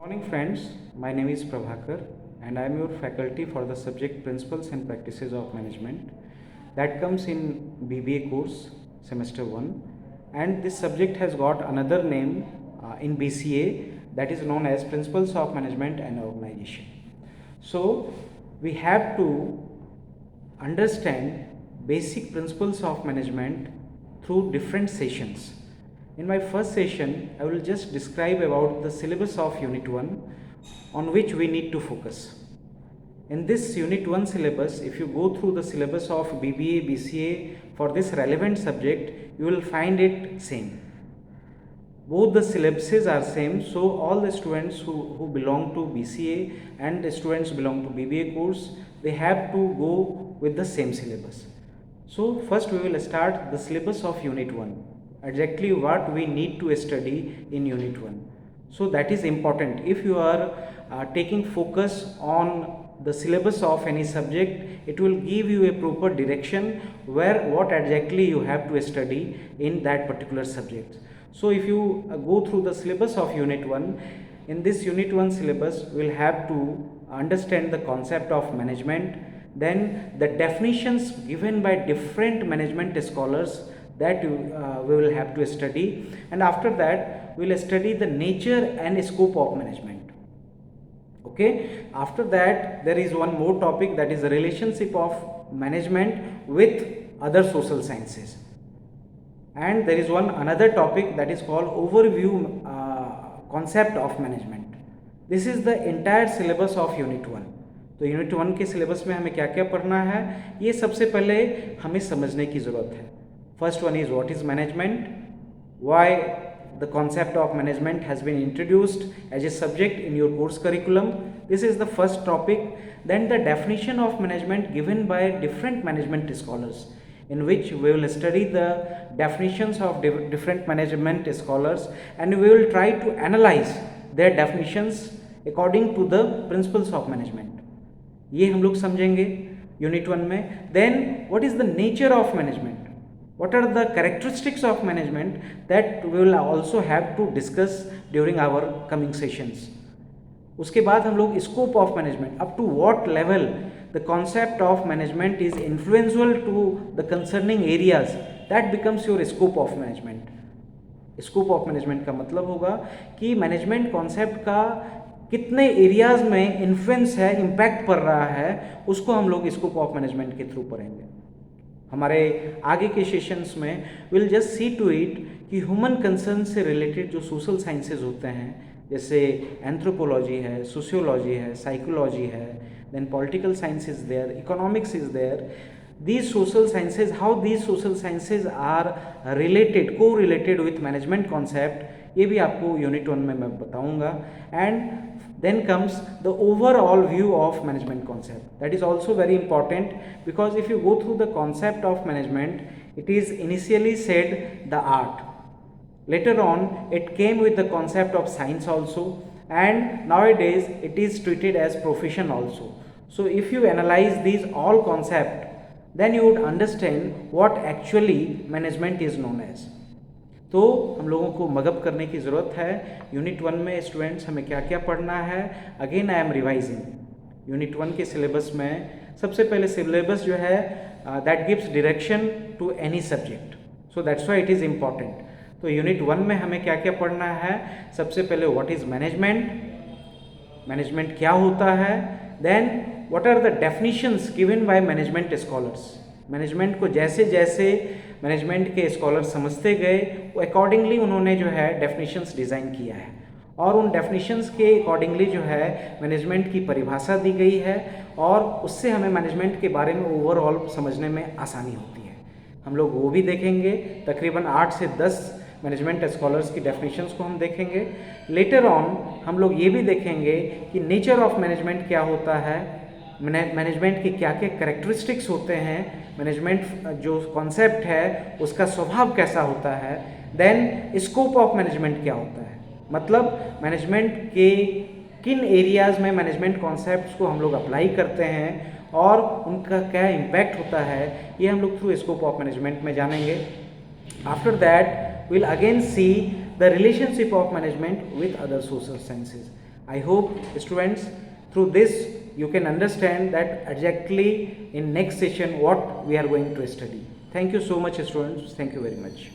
Morning friends, my name is Prabhakar and I am your faculty for the subject Principles and Practices of Management that comes in BBA course semester 1, and this subject has got another name in BCA, that is known as Principles of Management and Organization. So we have to understand basic principles of management through different sessions. In my first session, I will just describe about the syllabus of Unit 1 on which we need to focus. In this Unit 1 syllabus, if you go through the syllabus of BBA, BCA for this relevant subject, you will find it same. Both the syllabuses are same, so all the students who belong to BCA and the students belong to BBA course, they have to go with the same syllabus. So first we will start the syllabus of Unit 1, exactly what we need to study in Unit 1. So that is important. If you are taking focus on the syllabus of any subject, it will give you a proper direction where what exactly you have to study in that particular subject. So if you go through the syllabus of Unit 1, in this Unit 1 syllabus, we will have to understand the concept of management, then the definitions given by different management scholars that we will have to study, and after that we will study the nature and scope of management. Okay, after that there is one more topic, that is the relationship of management with other social sciences, and there is one another topic that is called overview concept of management. This is the entire syllabus of Unit 1. तो unit 1 के syllabus में हमें क्या क्या पढ़ना है, ये सबसे पहले हमें समझने की ज़रूरत है. First one is what is management, why the concept of management has been introduced as a subject in your course curriculum. This is the first topic. Then the definition of management given by different management scholars, in which we will study the definitions of different management scholars, and we will try to analyze their definitions according to the principles of management. ये हम लोग समझेंगे unit 1 में. Then what is the nature of management, what are the characteristics of management, that we will also have to discuss during our coming sessions. उसके बाद हम लोग scope of management, up to what level the concept of management is influential to the concerning areas, that becomes your scope of management. scope of management का मतलब होगा कि management concept का कितने एरियाज में इन्फ्लुएंस है, इम्पैक्ट पड़ रहा है, उसको हम लोग स्कोप ऑफ मैनेजमेंट के थ्रू पढ़ेंगे. हमारे आगे के सेशंस में will just see to it कि ह्यूमन कंसर्न से रिलेटेड जो सोशल साइंसेज होते हैं, जैसे एंथ्रोपोलॉजी है, सोशियोलॉजी है, साइकोलॉजी है, then political science is there, economics is there, these social sciences, how these social sciences are related, co-related with management concept, ये भी आपको यूनिट 1 में मैं बताऊंगा. And then comes the overall view of management concept. That is also very important, because if you go through the concept of management, it is initially said the art, later on it came with the concept of science also, and nowadays it is treated as profession also. So if you analyze these all concept, then you would understand what actually management is known as. तो हम लोगों को mug up करने की ज़रूरत है. Unit 1 में students हमें क्या क्या पढ़ना है. Again I am revising unit 1 के सिलेबस में. सबसे पहले सिलेबस जो है that gives direction to any subject, so that's why it is important. तो यूनिट 1 में हमें क्या क्या पढ़ना है. सबसे पहले व्हाट इज़ मैनेजमेंट, मैनेजमेंट क्या होता है. Then what are the definitions given by management scholars. Management को जैसे जैसे मैनेजमेंट के स्कॉलर समझते गए, वो अकॉर्डिंगली उन्होंने जो है डेफिनेशंस डिज़ाइन किया है, और उन डेफिनेशंस के अकॉर्डिंगली जो है मैनेजमेंट की परिभाषा दी गई है, और उससे हमें मैनेजमेंट के बारे में ओवरऑल समझने में आसानी होती है. हम लोग वो भी देखेंगे. तकरीबन 8 से 10 मैनेजमेंट स्कॉलर्स की डेफिनेशंस को हम देखेंगे. लेटर ऑन हम लोग ये भी देखेंगे कि नेचर ऑफ मैनेजमेंट क्या होता है, मैनेजमेंट के क्या क्या कैरेक्टरिस्टिक्स होते हैं, मैनेजमेंट जो कॉन्सेप्ट है उसका स्वभाव कैसा होता है. देन स्कोप ऑफ मैनेजमेंट क्या होता है, मतलब मैनेजमेंट के किन एरियाज़ में मैनेजमेंट कॉन्सेप्ट्स को हम लोग अप्लाई करते हैं और उनका क्या इम्पैक्ट होता है, ये हम लोग थ्रू स्कोप ऑफ मैनेजमेंट में जानेंगे. After that we'll again see the relationship of management with other social sciences. I hope students through this you can understand that exactly in next session what we are going to study. Thank you so much students. Thank you very much.